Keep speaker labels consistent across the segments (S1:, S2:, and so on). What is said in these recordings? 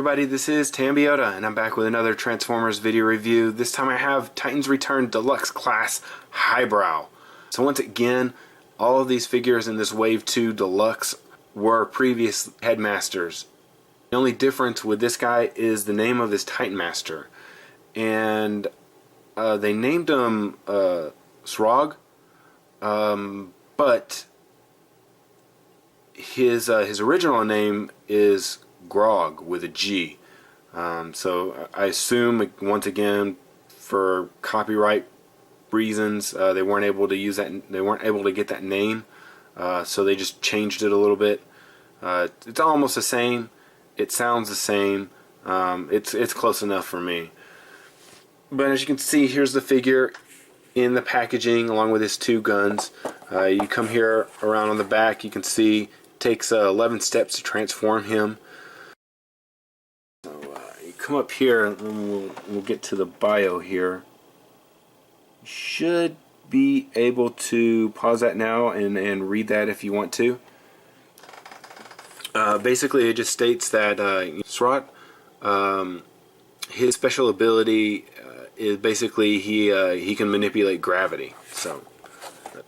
S1: everybody, this is Tambiota, and I'm back with another Transformers video review. This time I have Titans Return Deluxe Class Highbrow. So once again, all of these figures in this Wave 2 Deluxe were previous Headmasters. The only difference with this guy is the name of his Titan Master. And they named him Srog, but his original name is Grog with a G. So I assume, once again, for copyright reasons, they weren't able to use that. They weren't able to get that name, so they just changed it a little bit. It's almost the same. It sounds the same. It's close enough for me. But as you can see, here's the figure in the packaging along with his two guns. You come here around on the back. You can see it takes 11 steps to transform him. You come up here and we'll get to the bio here. You should be able to pause that now and read that if you want to. Basically, it just states that Srot, his special ability is basically he can manipulate gravity. So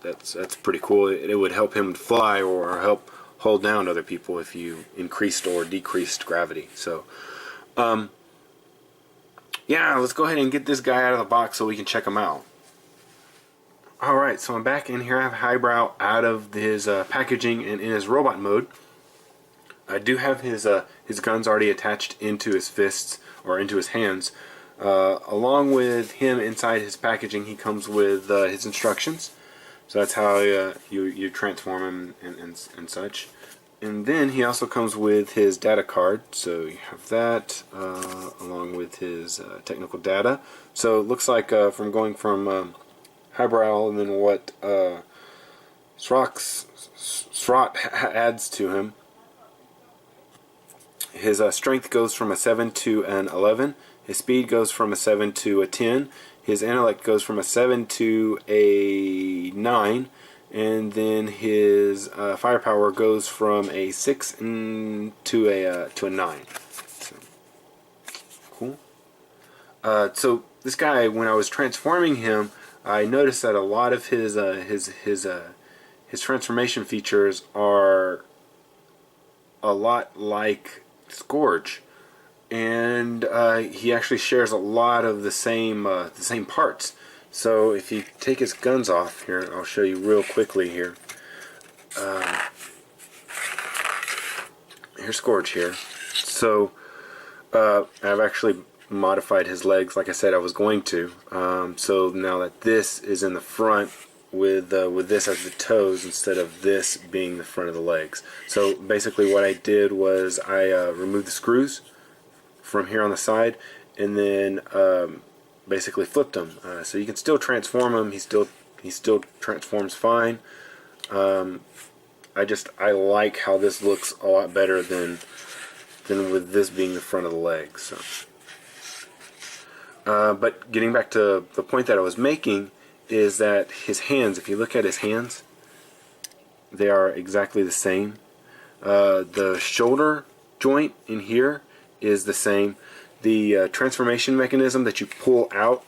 S1: that's pretty cool. It would help him fly or help hold down other people if you increased or decreased gravity. So yeah, let's go ahead and get this guy out of the box so we can check him out. Alright, so I'm back in here. I have Highbrow out of his packaging and in his robot mode. I do have his guns already attached into his fists or into his hands. Along with him inside his packaging, he comes with his instructions. So that's how you transform him and such. And then he also comes with his data card. So you have that along with his technical data. So it looks like from going from Highbrow and then what Srot adds to him. His strength goes from a 7 to an 11. His speed goes from a 7 to a 10. His intellect goes from a 7 to a 9. And then his firepower goes from a 6 to a 9. So, cool. So this guy, when I was transforming him, I noticed that a lot of his transformation features are a lot like Scourge, and he actually shares a lot of the same parts. So if you take his guns off here, I'll show you real quickly here. Here's Scourge here. So I've actually modified his legs like I said I was going to. So now that this is in the front with this as the toes instead of this being the front of the legs. So basically what I did was I removed the screws from here on the side and then basically flipped them. So you can still transform him. He still transforms fine. I like how this looks a lot better than with this being the front of the legs. So. But getting back to the point that I was making is that his hands, if you look at his hands, they are exactly the same. The shoulder joint in here is the same. The transformation mechanism that you pull out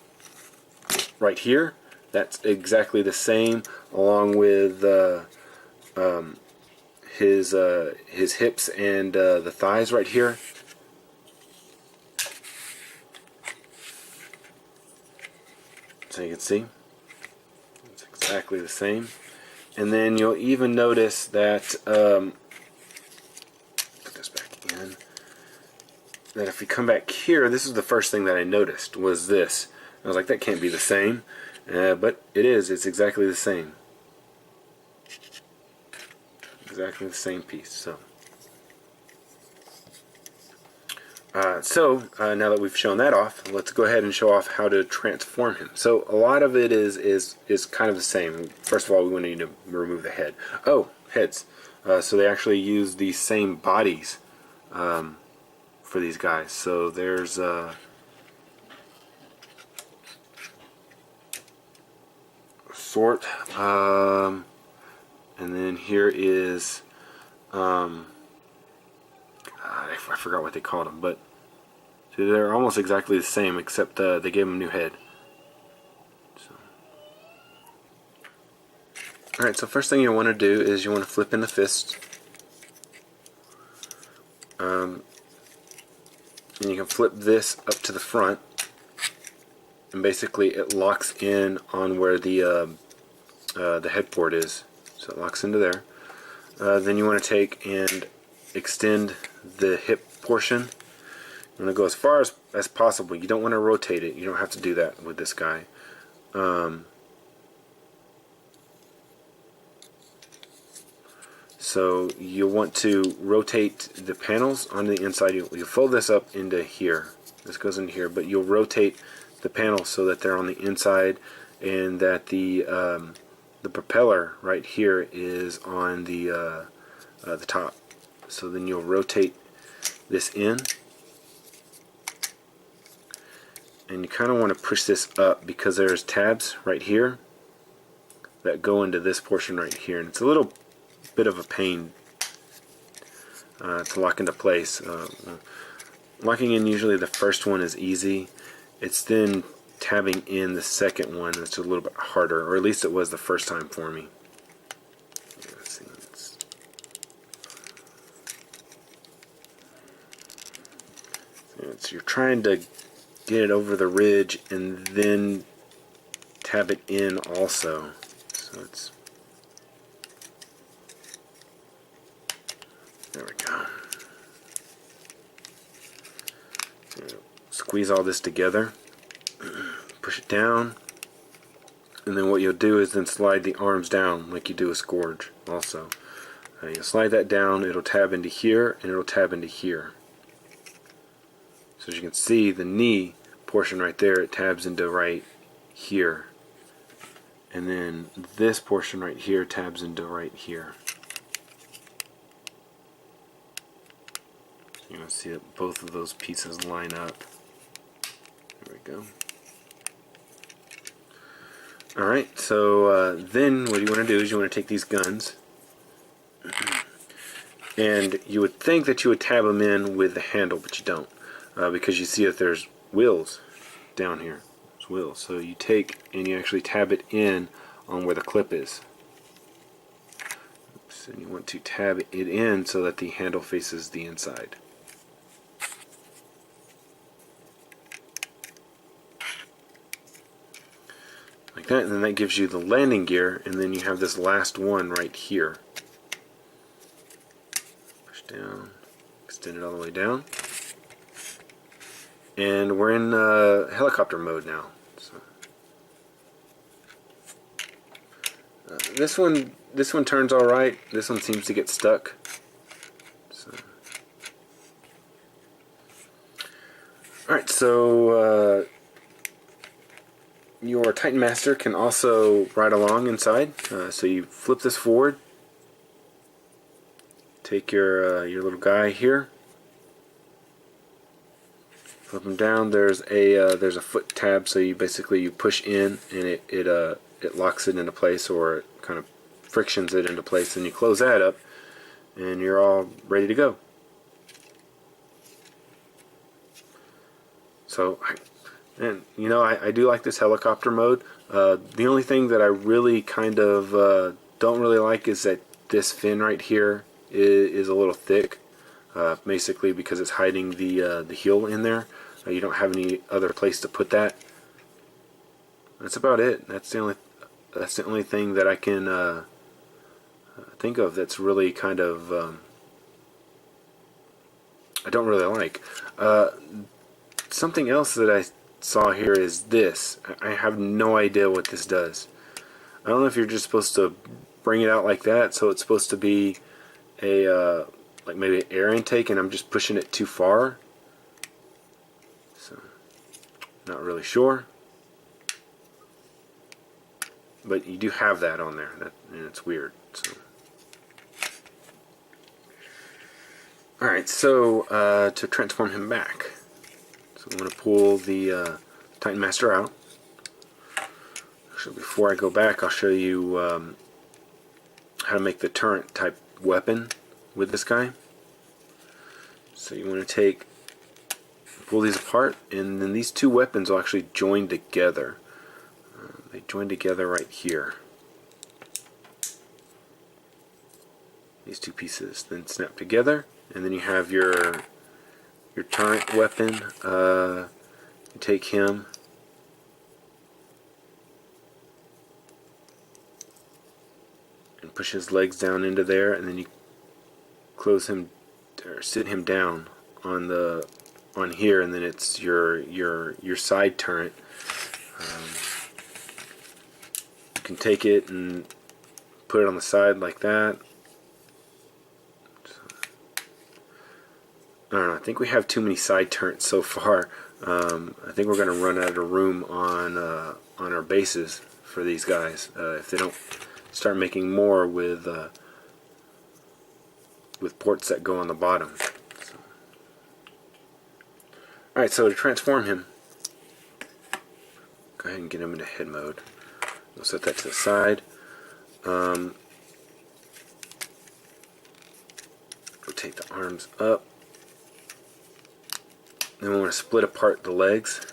S1: right here, that's exactly the same, along with his hips and the thighs right here. So you can see it's exactly the same. And then you'll even notice that put this back in, that if we come back here, this is the first thing that I noticed was this. I was like, that can't be the same, but it is. It's exactly the same. Exactly the same piece. So now that we've shown that off, let's go ahead and show off how to transform him. So a lot of it is kind of the same. First of all, we need to remove the head. Oh, heads. So they actually use these same bodies for these guys. So there's sort, and then here is I forgot what they called them, but They're almost exactly the same, except they gave him a new head. So. Alright, so first thing you want to do is you want to flip in the fist. And you can flip this up to the front, and basically it locks in on where the head port is. So it locks into there. Then you want to take and extend the hip portion. You want to go as far as possible. You don't want to rotate it. You don't have to do that with this guy. So you want to rotate the panels on the inside. You fold this up into here. This goes into here, but you'll rotate the panels so that they're on the inside, and that the propeller right here is on the top. So then you'll rotate this in, and you kind of want to push this up because there's tabs right here that go into this portion right here, and it's a little bit of a pain to lock into place. Locking in usually the first one is easy. It's then tabbing in the second one that's a little bit harder, or at least it was the first time for me. You're trying to get it over the ridge and then tab it in also. So it's, there we go. So squeeze all this together, push it down, and then what you'll do is then slide the arms down like you do a scourge also. You'll slide that down, it'll tab into here, and it'll tab into here. So as you can see, the knee portion right there, it tabs into right here. And then this portion right here tabs into right here. So you're going to see that both of those pieces line up. There we go. Alright, so then what you want to do is you want to take these guns, and you would think that you would tab them in with the handle, but you don't. Because you see that there's wheels down here. There's wheels. So you take and you actually tab it in on where the clip is. Oops, and you want to tab it in so that the handle faces the inside. Like that, and then that gives you the landing gear, and then you have this last one right here. Push down, extend it all the way down. And we're in helicopter mode now. So, this one turns all right. This one seems to get stuck. So, all right. So your Titan Master can also ride along inside. So you flip this forward. Take your little guy here. Flip them down. There's a foot tab, so you push in, and it locks it into place, or it kind of frictions it into place, and you close that up, and you're all ready to go. So, I do like this helicopter mode. The only thing that I really kind of don't really like is that this fin right here is a little thick. Basically because it's hiding the heel in there. You don't have any other place to put that. That's about it. That's the only thing that I can think of that's really kind of I don't really like. Something else that I saw here is this. I have no idea what this does. I don't know if you're just supposed to bring it out like that, so it's supposed to be a like maybe an air intake, and I'm just pushing it too far. So, not really sure. But you do have that on there, and it's weird. So. Alright, so to transform him back. So I'm going to pull the Titan Master out. Actually, before I go back, I'll show you how to make the turret type weapon with this guy. So you want to pull these apart, and then these two weapons will actually join together. They join together right here. These two pieces then snap together, and then you have your turret weapon. You take him, and push his legs down into there, and then you close him or sit him down on here, and then it's your side turret. You can take it and put it on the side like that. I don't know, I think we have too many side turrets so far. I think we're going to run out of room on our bases for these guys if they don't start making more with ports that go on the bottom. So. Alright, so to transform him, go ahead and get him into head mode. We'll set that to the side. Rotate the arms up. Then we want to split apart the legs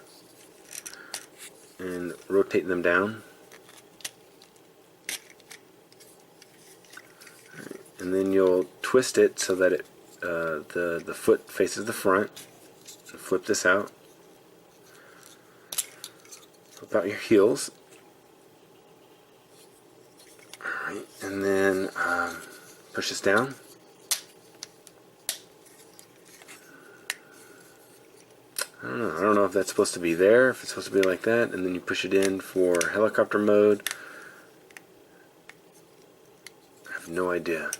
S1: and rotate them down. Right. And then you'll twist it so that the foot faces the front. And flip this out. Flip out your heels. Alright, and then push this down. I don't know if that's supposed to be there, if it's supposed to be like that, and then you push it in for helicopter mode. I have no idea.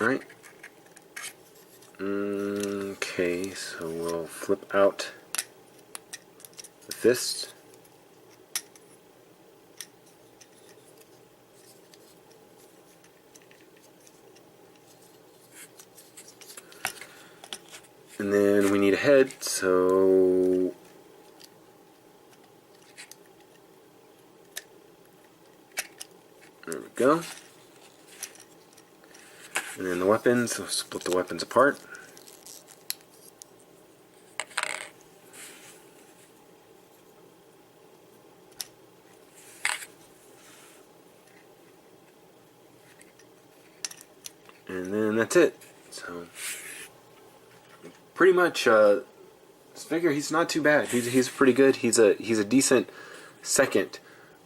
S1: Right. Okay, so we'll flip out the fist. And then we need a head, so there we go. And then the weapons, we'll split the weapons apart. And then that's it. So, pretty much, this figure, he's not too bad. He's pretty good. He's a decent second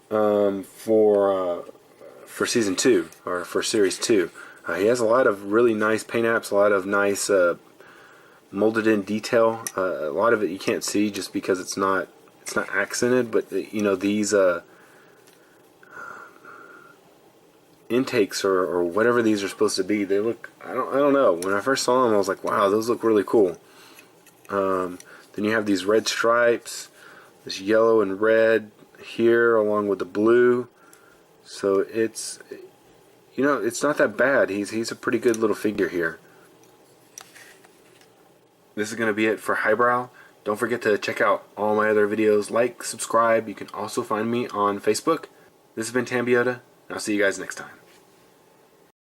S1: for season 2 or for series 2. He has a lot of really nice paint apps, a lot of nice molded in detail. A lot of it you can't see just because it's not accented, but you know, these intakes or whatever these are supposed to be, they look, I don't know. When I first saw them, I was like, wow, those look really cool. Then you have these red stripes, this yellow and red here along with the blue. So it's, you know, it's not that bad. He's a pretty good little figure here. This is going to be it for Highbrow. Don't forget to check out all my other videos. Like, subscribe. You can also find me on Facebook. This has been Tambiota, and I'll see you guys next time.